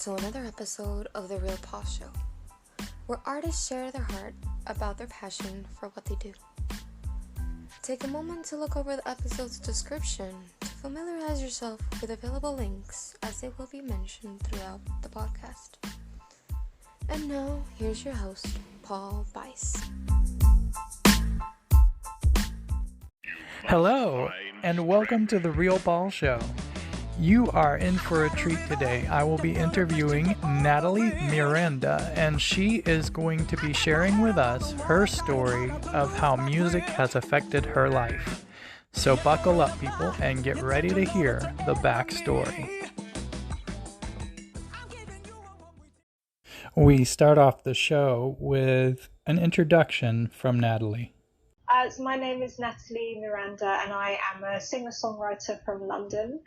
to another episode of The Real Paul Show, where artists share their heart about their passion for what they do. Take a moment to look over the episode's description to familiarize yourself with available links, as they will be mentioned throughout the podcast. And now, here's your host, Paul Bice. Hello, and welcome to The Real Paul Show. You are in for a treat today. I will be interviewing Nathalie Miranda, and she is going to be sharing with us her story of how music has affected her life. So buckle up, people, and get ready to hear the backstory. We start off the show with an introduction from Nathalie. So my name is Nathalie Miranda, and I am a singer-songwriter from London.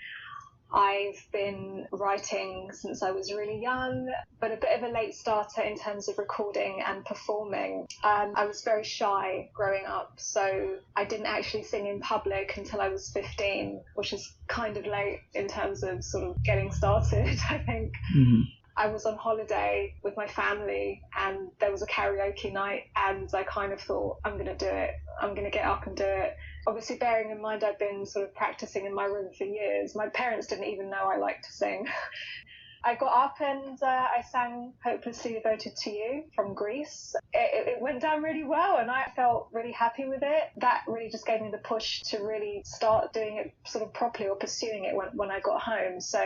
I've been writing since I was really young, but a bit of a late starter in terms of recording and performing. I was very shy growing up, so I didn't actually sing in public until I was 15, which is kind of late in terms of sort of getting started, I think. Mm-hmm. I was on holiday with my family and there was a karaoke night, and I kind of thought, I'm going to do it. I'm going to get up and do it. Obviously, bearing in mind I'd been sort of practicing in my room for years. My parents didn't even know I liked to sing. I got up and I sang Hopelessly Devoted to You from Greece. It went down really well and I felt really happy with it. That really just gave me the push to really start doing it sort of properly, or pursuing it when I got home. So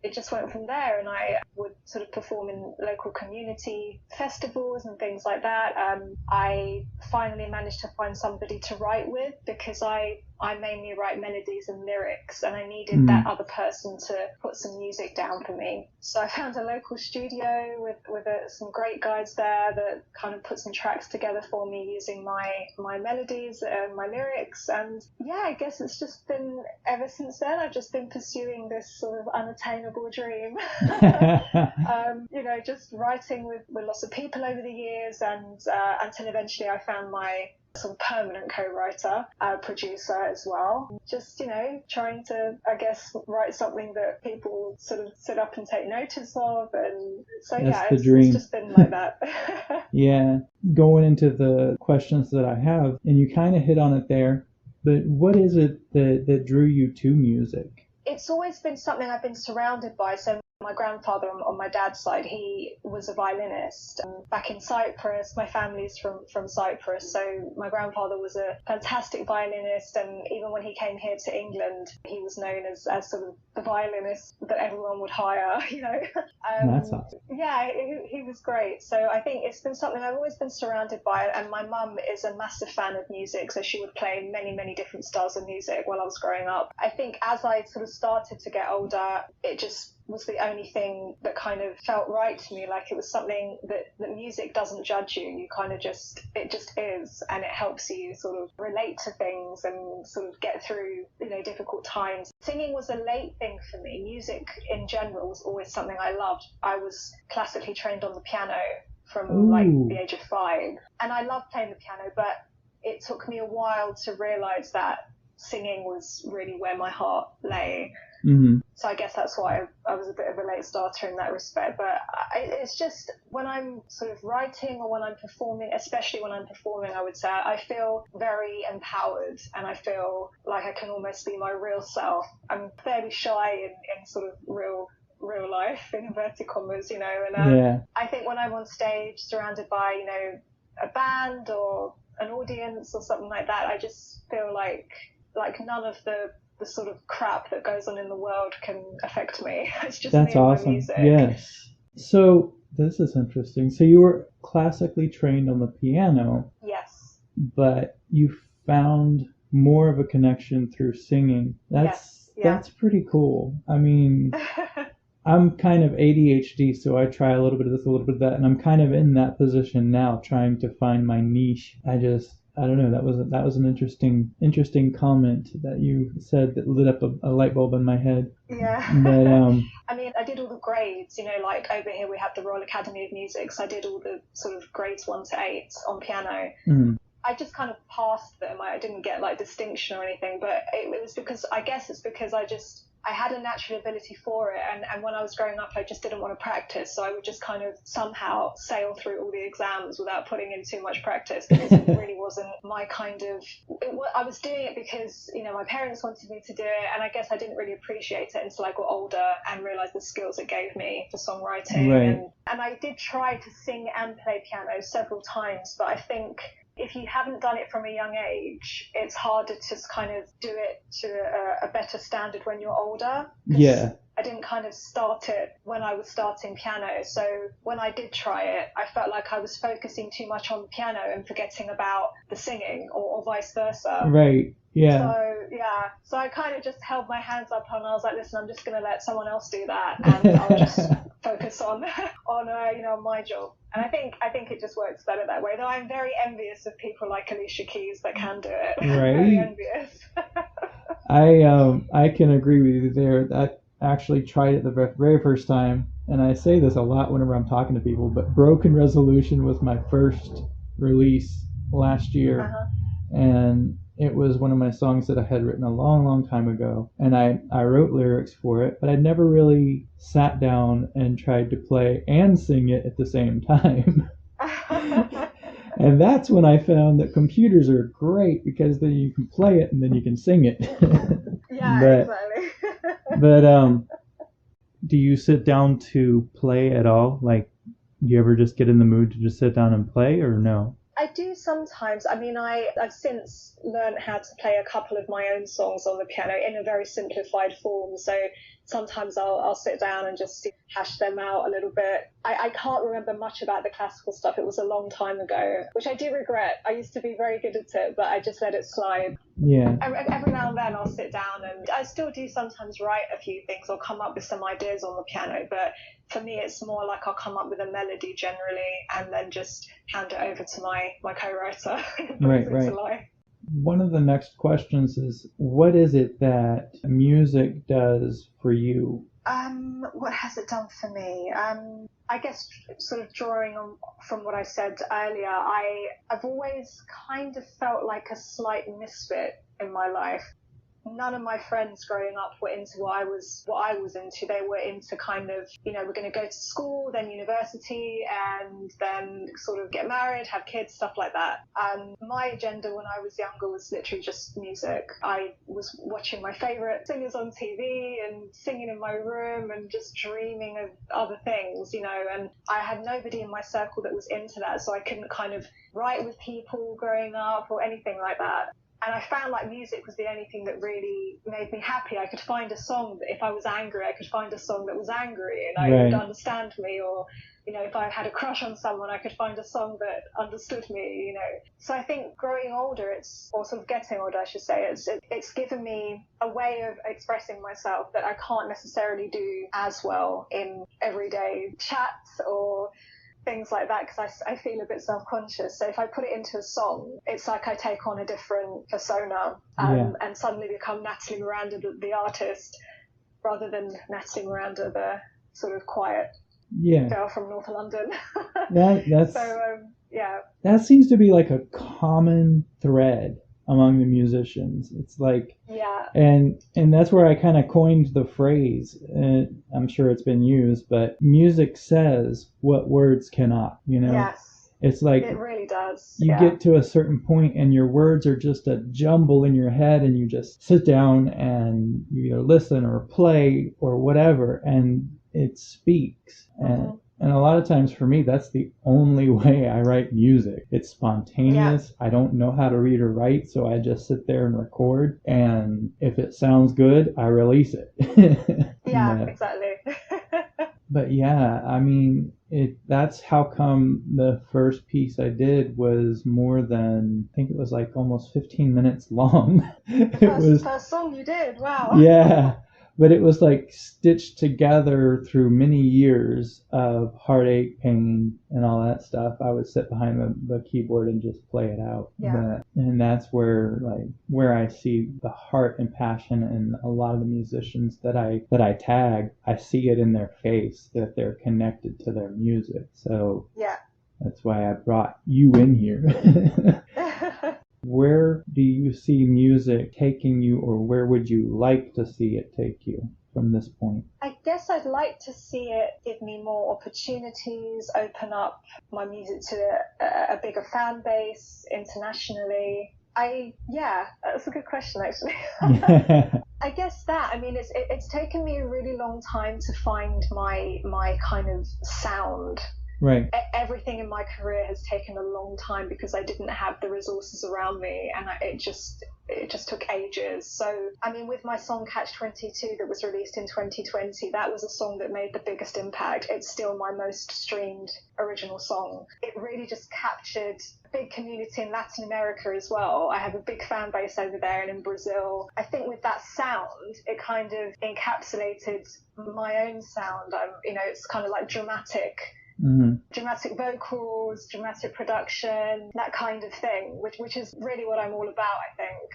it just went from there, and I would sort of perform in local community festivals and things like that. I finally managed to find somebody to write with, because I mainly write melodies and lyrics, and I needed that other person to put some music down for me. So I found a local studio with some great guys there that kind of put some tracks together for me using my melodies and my lyrics. And yeah, I guess it's just been, ever since then, I've just been pursuing this sort of unattainable dream. Just writing with lots of people over the years, and until eventually I found my sort of permanent co-writer, producer as well. Just, trying to, I guess, write something that people sort of sit up and take notice of. And so, it's just been like that. Yeah. Going into the questions that I have, and you kind of hit on it there, but what is it that drew you to music? It's always been something I've been surrounded by. So my grandfather on my dad's side, he was a violinist. Back in Cyprus, my family's from Cyprus, so my grandfather was a fantastic violinist, and even when he came here to England, he was known as sort of the violinist that everyone would hire, That's awesome. Yeah, he was great. So I think it's been something I've always been surrounded by, and my mum is a massive fan of music, so she would play many, many different styles of music while I was growing up. I think as I sort of started to get older, it just was the only thing that kind of felt right to me. Like, it was something that music doesn't judge you. You kind of it just is, and it helps you sort of relate to things and sort of get through, difficult times. Singing was a late thing for me. Music in general was always something I loved. I was classically trained on the piano from the age of 5, and I loved playing the piano, but it took me a while to realize that singing was really where my heart lay. Mm-hmm. So I guess that's why I was a bit of a late starter in that respect. But it's just when I'm sort of writing or when I'm performing, especially when I'm performing, I would say I feel very empowered, and I feel like I can almost be my real self. I'm fairly shy in sort of real life, in inverted commas, and I think when I'm on stage surrounded by, a band or an audience or something like that, I just feel like none of the sort of crap that goes on in the world can affect me. It's just That's me and awesome. my music. Yes. So this is interesting. So you were classically trained on the piano. Yes. But you found more of a connection through singing. That's pretty cool. I mean, I'm kind of ADHD, so I try a little bit of this, a little bit of that, and I'm kind of in that position now, trying to find my niche. I don't know. That was an interesting comment that you said that lit up a light bulb in my head. Yeah. But I mean, I did all the grades. Like over here we have the Royal Academy of Music, so I did all the sort of grades 1 to 8 on piano. Mm-hmm. I just kind of passed them. I didn't get like distinction or anything, but it was because I just I had a natural ability for it, and when I was growing up I just didn't want to practice, so I would just kind of somehow sail through all the exams without putting in too much practice, because it really wasn't my kind of I was doing it because, you know, my parents wanted me to do it, and I guess I didn't really appreciate it until I got older and realized the skills it gave me for songwriting. Right. And I did try to sing and play piano several times, but I think if you haven't done it from a young age, it's harder to kind of do it to a better standard when you're older. Yeah. I didn't kind of start it when I was starting piano. So when I did try it, I felt like I was focusing too much on the piano and forgetting about the singing, or vice versa. Right. Yeah. So I kind of just held my hands up and I was like, listen, I'm just going to let someone else do that, and I'll just focus on my job. And I think it just works better that way. Though I'm very envious of people like Alicia Keys that can do it. Right. Very envious. I can agree with you there. I actually tried it the very first time, and I say this a lot whenever I'm talking to people, but Broken Resolution was my first release last year, and it was one of my songs that I had written a long, long time ago, and I wrote lyrics for it, but I'd never really sat down and tried to play and sing it at the same time. And that's when I found that computers are great, because then you can play it and then you can sing it. Yeah, exactly. But do you sit down to play at all? Like, do you ever just get in the mood to just sit down and play, or no? I do sometimes. I mean, I've since learned how to play a couple of my own songs on the piano in a very simplified form. So sometimes I'll sit down and just hash them out a little bit. I can't remember much about the classical stuff. It was a long time ago, which I do regret. I used to be very good at it, but I just let it slide. Yeah. Every now and then I'll sit down, and I still do sometimes write a few things or come up with some ideas on the piano, but for me it's more like I'll come up with a melody generally and then just hand it over to my co-writer. Right. One of the next questions is, what is it that music does for you? What has it done for me? I guess sort of drawing on from what I said earlier, I've always kind of felt like a slight misfit in my life. None of my friends growing up were into what I was into. They were into kind of, you know, we're going to go to school, then university, and then sort of get married, have kids, stuff like that. My agenda when I was younger was literally just music. I was watching my favourite singers on TV and singing in my room and just dreaming of other things, you know, and I had nobody in my circle that was into that, so I couldn't kind of write with people growing up or anything like that. And I found like music was the only thing that really made me happy. I could find a song that if I was angry, I could find a song that was angry and I would understand me. Or, you know, if I had a crush on someone, I could find a song that understood me, you know. So I think growing older, or sort of getting older, I should say, it's given me a way of expressing myself that I can't necessarily do as well in everyday chats or things like that, because I feel a bit self-conscious. So if I put it into a song, it's like I take on a different persona and suddenly become Nathalie Miranda, the artist, rather than Nathalie Miranda, the sort of quiet girl from North London. That seems to be like a common thread among the musicians. It's like, and that's where I kind of coined the phrase, and I'm sure it's been used, but music says what words cannot, you know. Yes, it's like it really does. You get to a certain point and your words are just a jumble in your head, and you just sit down and you either listen or play or whatever, and it speaks. And a lot of times for me, that's the only way I write music. It's spontaneous. I don't know how to read or write, so I just sit there and record. And if it sounds good, I release it. Exactly. But yeah, I mean, that's how come the first piece I did was more than, I think it was like almost 15 minutes long. First song you did, wow. Yeah. But it was like stitched together through many years of heartache, pain, and all that stuff. I would sit behind the keyboard and just play it out. And that's where I see the heart and passion in a lot of the musicians that I tag. I see it in their face that they're connected to their music. So that's why I brought you in here. Where do you see music taking you, or where would you like to see it take you? from this point? I guess I'd like to see it give me more opportunities, open up my music to a bigger fan base internationally. That's a good question, actually. I guess that, I mean, it's taken me a really long time to find my kind of sound. Right. Everything in my career has taken a long time because I didn't have the resources around me, and it just took ages. So, I mean, with my song Catch-22 that was released in 2020, that was a song that made the biggest impact. It's still my most streamed original song. It really just captured a big community in Latin America as well. I have a big fan base over there and in Brazil. I think with that sound, it kind of encapsulated my own sound. It's kind of like dramatic. Mm-hmm. Dramatic vocals, dramatic production, that kind of thing, which is really what I'm all about, I think.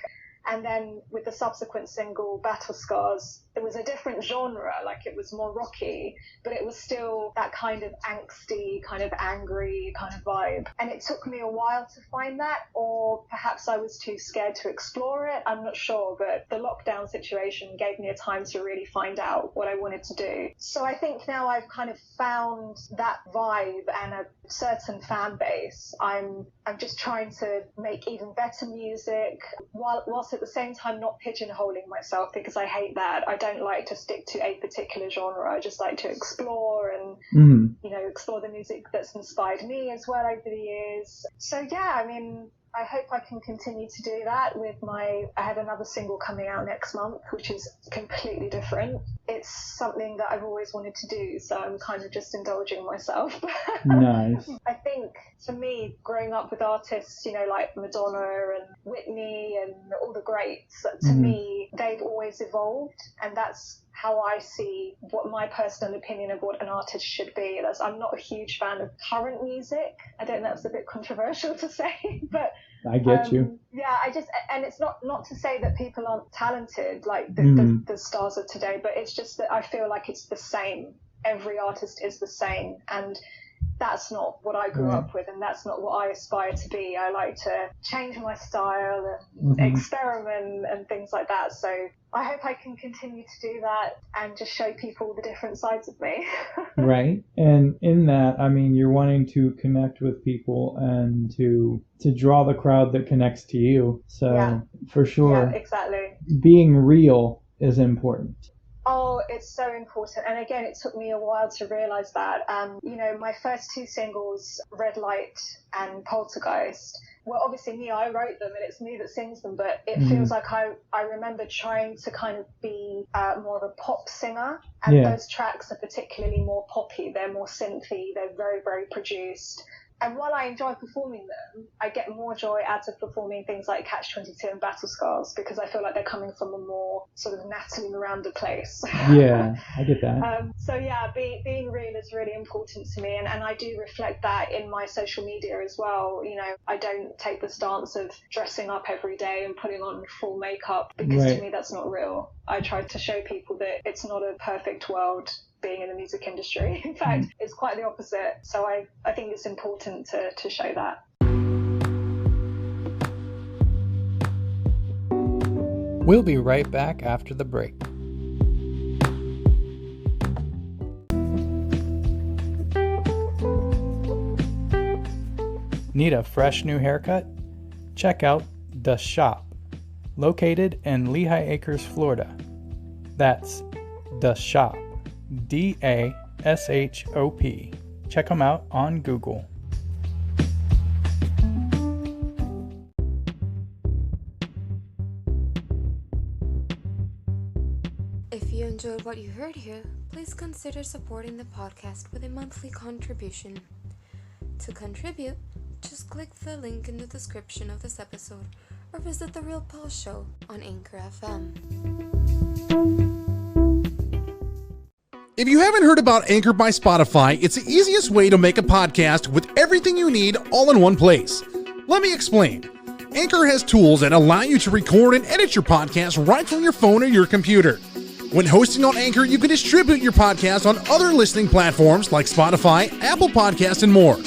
And then with the subsequent single, Battle Scars, it was a different genre, like it was more rocky, but it was still that kind of angsty, kind of angry kind of vibe. And it took me a while to find that, or perhaps I was too scared to explore it, I'm not sure, but the lockdown situation gave me a time to really find out what I wanted to do. So I think now I've kind of found that vibe and a certain fan base. I'm just trying to make even better music, whilst at the same time not pigeonholing myself, because I hate that. I don't like to stick to a particular genre. I just like to explore and explore the music that's inspired me as well over the years. So yeah, I mean, I hope I can continue to do that with I have another single coming out next month, which is completely different. It's something that I've always wanted to do, so I'm kind of just indulging myself. Nice. I think, for me, growing up with artists, like Madonna and Whitney and all the greats, to me, they've always evolved, and that's how I see what my personal opinion of what an artist should be. I'm not a huge fan of current music. I don't know, that's a bit controversial to say, but I get you. Yeah, and it's not to say that people aren't talented, like the stars of today, but it's just that I feel like it's the same. Every artist is the same, and that's not what I grew up with, and that's not what I aspire to be. I like to change my style and experiment and things like that. So I hope I can continue to do that and just show people the different sides of me. Right. And in that, I mean, you're wanting to connect with people and to draw the crowd that connects to you. So for sure. Yeah, exactly. Being real is important. Oh, it's so important. And again, it took me a while to realize that. My first two singles, Red Light and Poltergeist, well, obviously I wrote them and it's me that sings them, but it feels like I remember trying to kind of be more of a pop singer. And those tracks are particularly more poppy. They're more synthy. They're very, very produced. And while I enjoy performing them, I get more joy out of performing things like Catch-22 and Battle Scars, because I feel like they're coming from a more sort of Nathalie Miranda place. Yeah, I get that. So yeah, being real is really important to me, and I do reflect that in my social media as well. I don't take the stance of dressing up every day and putting on full makeup, because to me that's not real. I try to show people that it's not a perfect world being in the music industry. In fact, it's quite the opposite. So I think it's important to show that. We'll be right back after the break. Need a fresh new haircut? Check out The Shop, located in Lehigh Acres, Florida. That's The Shop. DASHOP. Check them out on Google. If you enjoyed what you heard here, please consider supporting the podcast with a monthly contribution. To contribute, just click the link in the description of this episode or visit The Real Paul Show on Anchor FM. If you haven't heard about Anchor by Spotify, it's the easiest way to make a podcast with everything you need all in one place. Let me explain. Anchor has tools that allow you to record and edit your podcast right from your phone or your computer. When hosting on Anchor, you can distribute your podcast on other listening platforms like Spotify, Apple Podcasts, and more.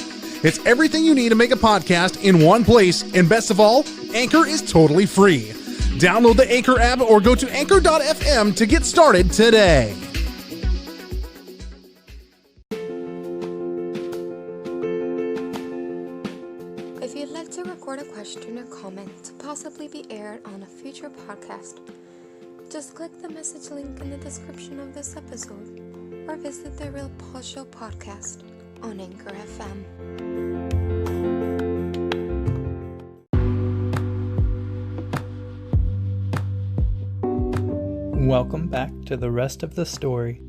It's everything you need to make a podcast in one place, and best of all, Anchor is totally free. Download the Anchor app or go to anchor.fm to get started today. If you'd like to record a question or comment to possibly be aired on a future podcast, just click the message link in the description of this episode or visit the Real Pause Show podcast on Anchor FM. Welcome back to the rest of the story.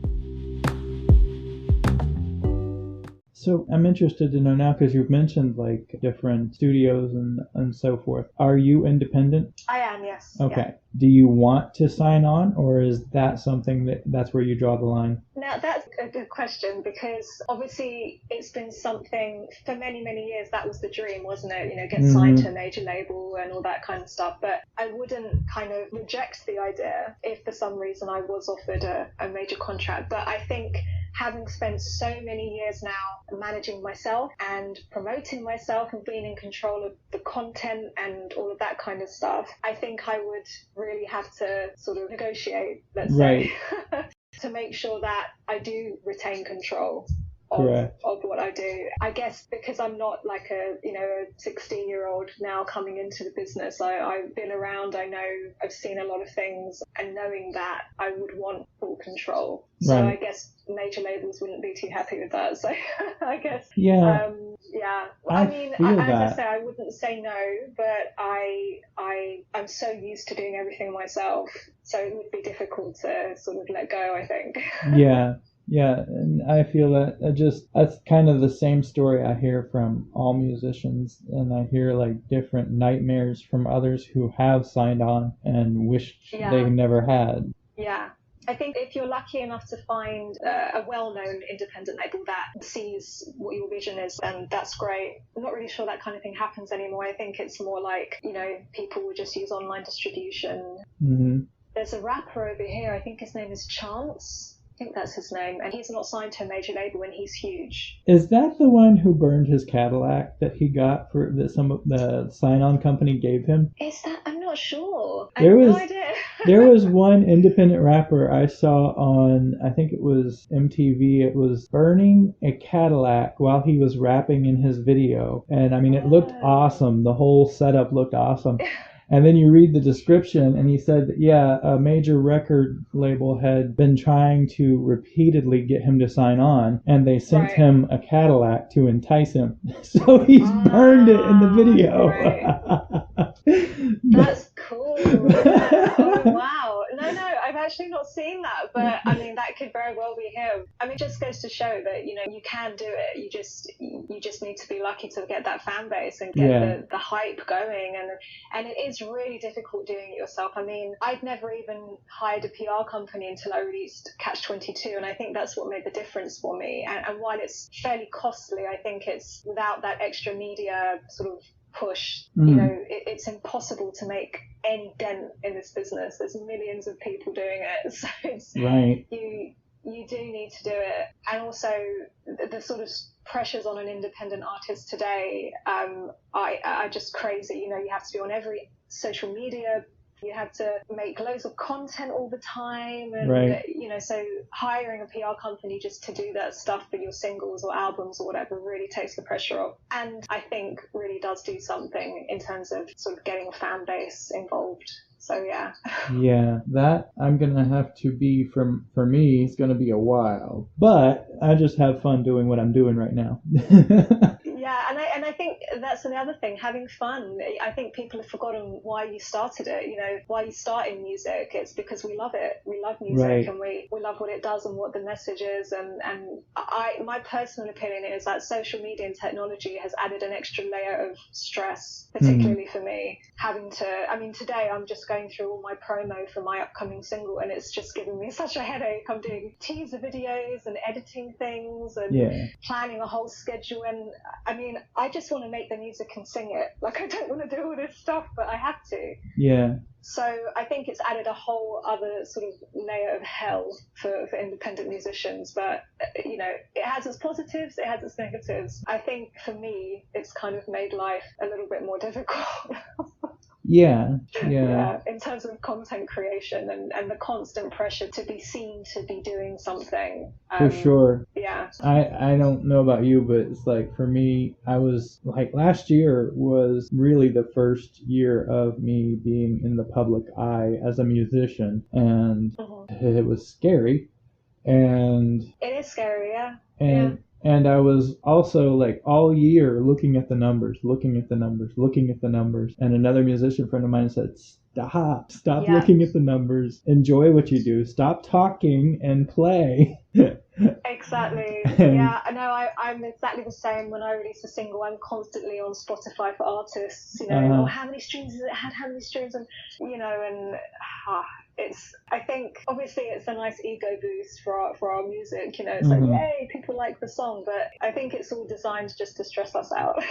So I'm interested to know now, because you've mentioned like different studios and so forth. Are you independent? I am, yes. Okay. Yeah. Do you want to sign on, or is that something that's where you draw the line? Now, that's a good question, because obviously it's been something for many, many years. That was the dream, wasn't it? You know, get signed to a major label and all that kind of stuff. But I wouldn't kind of reject the idea if for some reason I was offered a major contract. But I think having spent so many years now managing myself and promoting myself and being in control of the content and all of that kind of stuff, I think I would really have to sort of negotiate, let's say, to make sure that I do retain control of what I do. I guess because I'm not like a 16-year-old now coming into the business. I've been around, I know, I've seen a lot of things, and knowing that, I would want full control. So I guess major labels wouldn't be too happy with that. So I guess, I mean, as I say, I wouldn't say no, but I'm so used to doing everything myself. So it would be difficult to sort of let go, I think. Yeah, and I feel that's kind of the same story I hear from all musicians, and I hear like different nightmares from others who have signed on and wished they never had. Yeah. I think if you're lucky enough to find a well-known independent label that sees what your vision is, then that's great. I'm not really sure that kind of thing happens anymore. I think it's more like, people will just use online distribution. Mm-hmm. There's a rapper over here, I think his name is Chance. I think that's his name, and he's not signed to a major label, and he's huge. Is that the one who burned his Cadillac that he got for that some of the sign-on company gave him? Is that? I'm not sure. I have no idea. There was one independent rapper I saw on, I think it was MTV. It was burning a Cadillac while he was rapping in his video, and I mean, it looked awesome. The whole setup looked awesome. And then you read the description, and he said that, a major record label had been trying to repeatedly get him to sign on, and they sent him a Cadillac to entice him. So he's burned it in the video. Right. That's cool. Oh, wow. No, I've actually not seen that, but I mean, that could very well be him. I mean, it just goes to show that, you can do it. You just need to be lucky to get that fan base and get the hype going. And it is really difficult doing it yourself. I mean, I'd never even hired a PR company until I released Catch-22, and I think that's what made the difference for me. And while it's fairly costly, I think it's without that extra media sort of push, it's impossible to make any dent in this business. There's millions of people doing it, so it's you do need to do it. And also the sort of pressures on an independent artist today are just crazy. You have to be on every social media. You have to make loads of content all the time, and so hiring a PR company just to do that stuff for your singles or albums or whatever really takes the pressure off, and I think really does do something in terms of sort of getting a fan base involved. So that I'm gonna have to be, for me, it's gonna be a while, but I just have fun doing what I'm doing right now. And I think that's another thing, having fun. I think people have forgotten why you started it, why you started music. It's because we love it. We love music, and we love what it does and what the message is. And my personal opinion is that social media and technology has added an extra layer of stress, particularly for me. Today I'm just going through all my promo for my upcoming single, and it's just giving me such a headache. I'm doing teaser videos and editing things and planning a whole schedule. And I mean, I just want to make the music and sing it. Like, I don't want to do all this stuff, but I have to. Yeah. So I think it's added a whole other sort of layer of hell for independent musicians. But, it has its positives, it has its negatives. I think for me, it's kind of made life a little bit more difficult. Yeah. In terms of content creation and the constant pressure to be seen to be doing something. For sure. Yeah. I don't know about you, but it's like for me, I was like last year was really the first year of me being in the public eye as a musician, and it was scary. And it is scary, yeah. And I was also like all year looking at the numbers. And another musician friend of mine said, stop looking at the numbers. Enjoy what you do. Stop talking and play. Exactly. Yeah, I know. I'm exactly the same. When I release a single, I'm constantly on Spotify for artists. How many streams has it had? How many streams? And I think obviously it's a nice ego boost for our music. It's like, yay, people like the song. But I think it's all designed just to stress us out.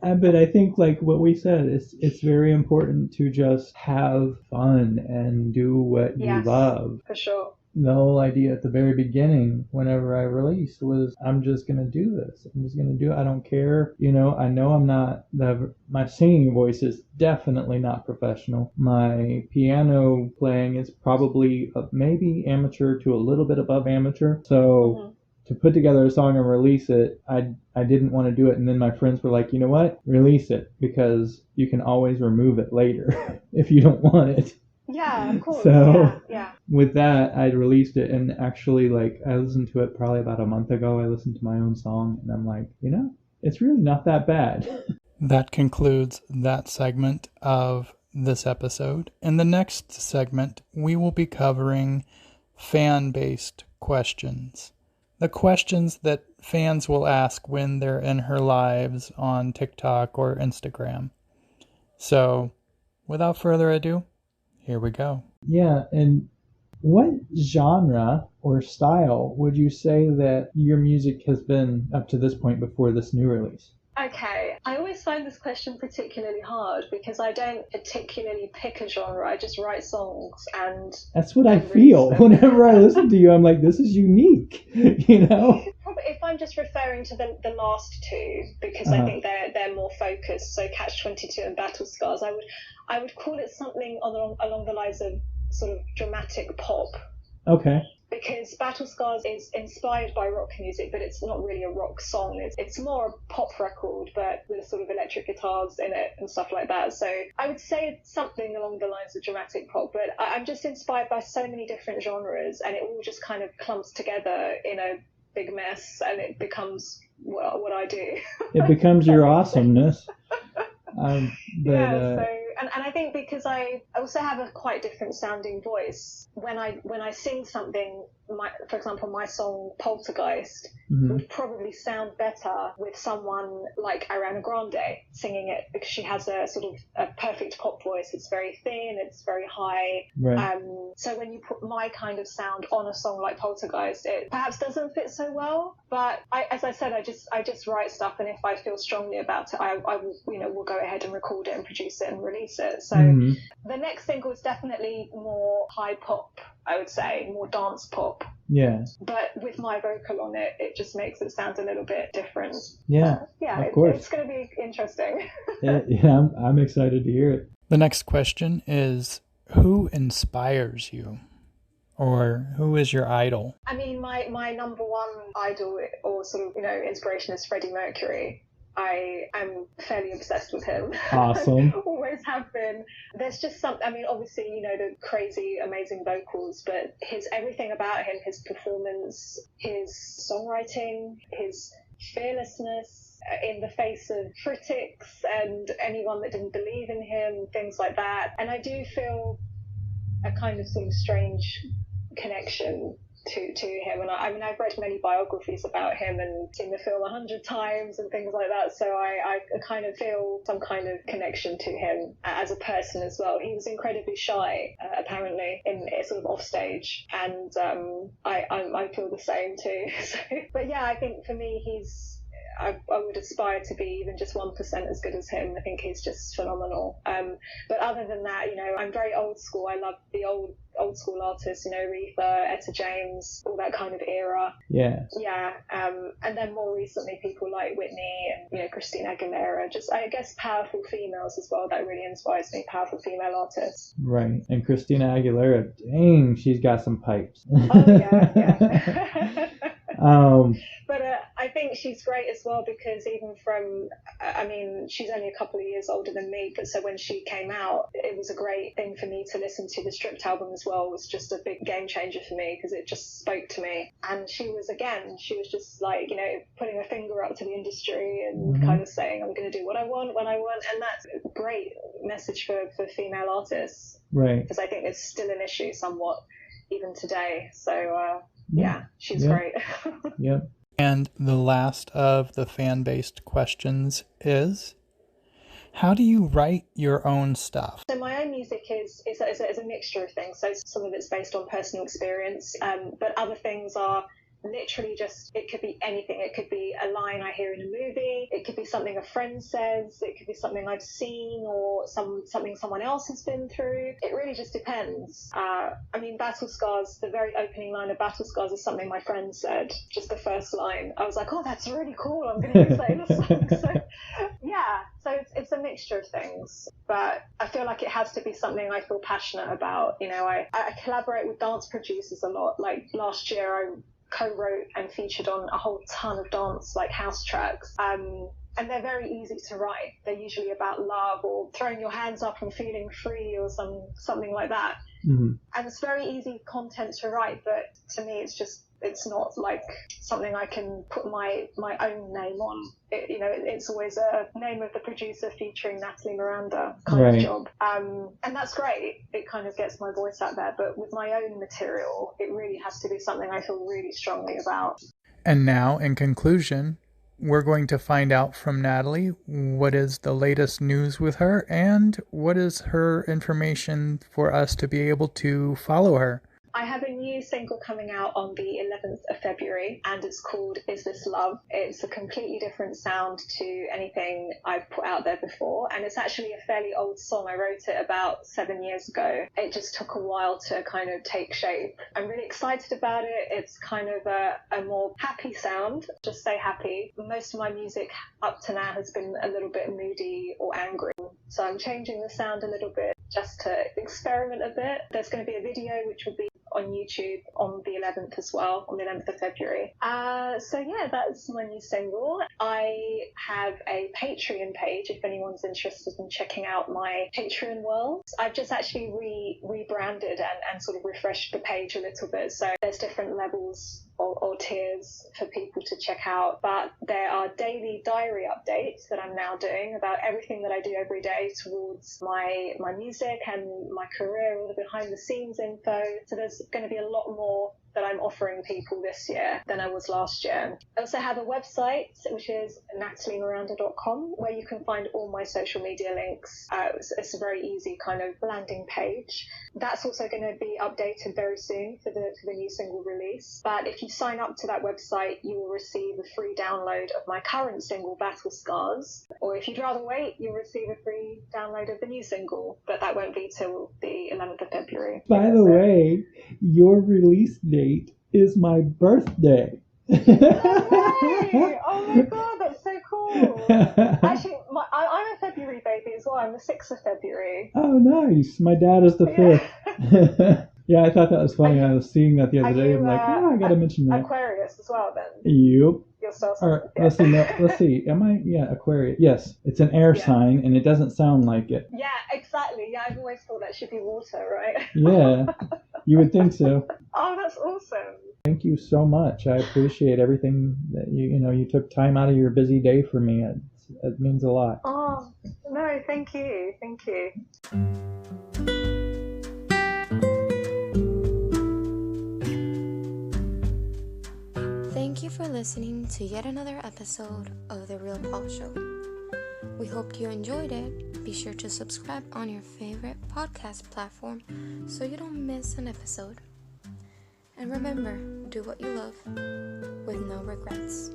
But I think, like what we said, it's very important to just have fun and do what you love. For sure. The whole idea at the very beginning, whenever I released, was I'm just going to do this. I'm just going to do it. I don't care. I know I'm not, my singing voice is definitely not professional. My piano playing is probably maybe amateur to a little bit above amateur. So to put together a song and release it, I didn't want to do it. And then my friends were like, you know what? Release it, because you can always remove it later if you don't want it. Yeah, of course. So yeah. With that, I released it, and actually, like, I listened to it probably about a month ago. I listened to my own song, and I'm like, it's really not that bad. That concludes that segment of this episode. In the next segment, we will be covering fan-based questions. The questions that fans will ask when they're in her lives on TikTok or Instagram. So, without further ado, here we go. Yeah, and what genre or style would you say that your music has been up to this point before this new release? Okay, I always find this question particularly hard because I don't particularly pick a genre. I just write songs and... That's what I feel. Whenever I listen to you, I'm like, this is unique, Probably if I'm just referring to the last two, because I think they're more focused, so Catch-22 and Battle Scars, I would call it something along the lines of sort of dramatic pop. Okay. Because Battle Scars is inspired by rock music, but it's not really a rock song. It's more a pop record, but with sort of electric guitars in it and stuff like that. So I would say it's something along the lines of dramatic pop, but I'm just inspired by so many different genres, and it all just kind of clumps together in a big mess, and it becomes what I do. It becomes your awesomeness. And I think because I also have a quite different sounding voice, when I sing something, for example, my song Poltergeist would probably sound better with someone like Ariana Grande singing it, because she has a sort of a perfect pop voice. It's very thin, it's very high. Right. So when you put my kind of sound on a song like Poltergeist, it perhaps doesn't fit so well. But as I said, I just write stuff, and if I feel strongly about it, I will go ahead and record it and produce it and release it. So the next single is definitely more high pop, I would say, more dance pop. Yeah. But with my vocal on it, it just makes it sound a little bit different. Yeah. Of course. It's going to be interesting. Yeah, I'm excited to hear it. The next question is, who inspires you? Or who is your idol? I mean, my number one idol or sort of, inspiration is Freddie Mercury. I am fairly obsessed with him. Awesome. Always have been. There's just something, I mean, obviously, the crazy, amazing vocals, but everything about him, his performance, his songwriting, his fearlessness in the face of critics and anyone that didn't believe in him, things like that. And I do feel a kind of sort of strange connection to him, and I've read many biographies about him and seen the film 100 times and things like that, so I kind of feel some kind of connection to him as a person as well. He was incredibly shy, apparently, in sort of off stage, and I feel the same too. So, but yeah, I think for me I would aspire to be even just 1% as good as him. I think he's just phenomenal. But other than that, I'm very old school. I love the old school artists, Aretha, Etta James, all that kind of era. Yeah. Yeah. And then more recently, people like Whitney and, Christina Aguilera, just, I guess, powerful females as well. That really inspires me, powerful female artists. Right. And Christina Aguilera, dang, she's got some pipes. Oh, yeah. But I think she's great as well, because even from, she's only a couple of years older than me, but so when she came out, it was a great thing for me to listen to. The Stripped album as well was just a big game changer for me, because it just spoke to me. And she was just like, putting a finger up to the industry and kind of saying, I'm going to do what I want when I want. And that's a great message for female artists. Right. Because I think it's still an issue somewhat even today. So, yeah, she's great. Yep. And the last of the fan-based questions is, how do you write your own stuff? So my own music is a mixture of things. So some of it's based on personal experience, but other things are literally just, it could be anything. It could be a line I hear in a movie. It could be something a friend says. It could be something I've seen, or something someone else has been through. It really just depends. Battle Scars, the very opening line of Battle Scars is something my friend said. Just the first line. I was like, oh, that's really cool. I'm going to use that in a song. So, yeah. So it's a mixture of things. But I feel like it has to be something I feel passionate about. I collaborate with dance producers a lot. Like last year, I co-wrote and featured on a whole ton of dance, like house tracks. And they're very easy to write. They're usually about love or throwing your hands up and feeling free or something like that. Mm-hmm. And it's very easy content to write, but to me, it's not like something I can put my own name on. It's always a name of the producer featuring Nathalie Miranda kind of job. And that's great. It kind of gets my voice out there. But with my own material, it really has to be something I feel really strongly about. And now, in conclusion, we're going to find out from Nathalie what is the latest news with her and what is her information for us to be able to follow her. I have a new single coming out on the 11th of February, and it's called Is This Love? It's a completely different sound to anything I've put out there before, and it's actually a fairly old song. I wrote it about 7 years ago. It just took a while to kind of take shape. I'm really excited about it. It's kind of a more happy sound. Just say happy. Most of my music up to now has been a little bit moody or angry, so I'm changing the sound a little bit just to experiment a bit. There's going to be a video which will be on YouTube on the 11th as well, on the 11th of February. So yeah, that's my new single. I have a Patreon page if anyone's interested in checking out my Patreon world. I've just actually rebranded and sort of refreshed the page a little bit. So there's different levels or tiers for people to check out, but there are daily diary updates that I'm now doing about everything that I do every day towards my music and my career, all the behind the scenes info. So there's going to be a lot more that I'm offering people this year than I was last year. I also have a website, which is nathaliemiranda.com, where you can find all my social media links. It's a very easy kind of landing page. That's also going to be updated very soon for the new single release. But if you sign up to that website, you will receive a free download of my current single, Battle Scars. Or if you'd rather wait, you'll receive a free download of the new single, but that won't be till the 11th of February. By the way, your release date is my birthday. No way! Oh my god, that's so cool. Actually, I'm a February baby as well. I'm the 6th of February. Oh, nice. My dad is the 5th. Yeah, I thought that was funny. I was seeing that the other day. I'm like, I gotta mention that. Aquarius as well, then. Yep. You're still let's see. Am I? Yeah, Aquarius. Yes, it's an air sign, and it doesn't sound like it. Yeah, exactly. Yeah, I've always thought that should be water, right? Yeah, you would think so. Oh, that's awesome. Thank you so much. I appreciate everything that you took time out of your busy day for me. It means a lot. Oh, no, thank you. Thank you. Thank you for listening to yet another episode of The Real Paul Show. We hope you enjoyed it. Be sure to subscribe on your favorite podcast platform so you don't miss an episode. And remember, do what you love with no regrets.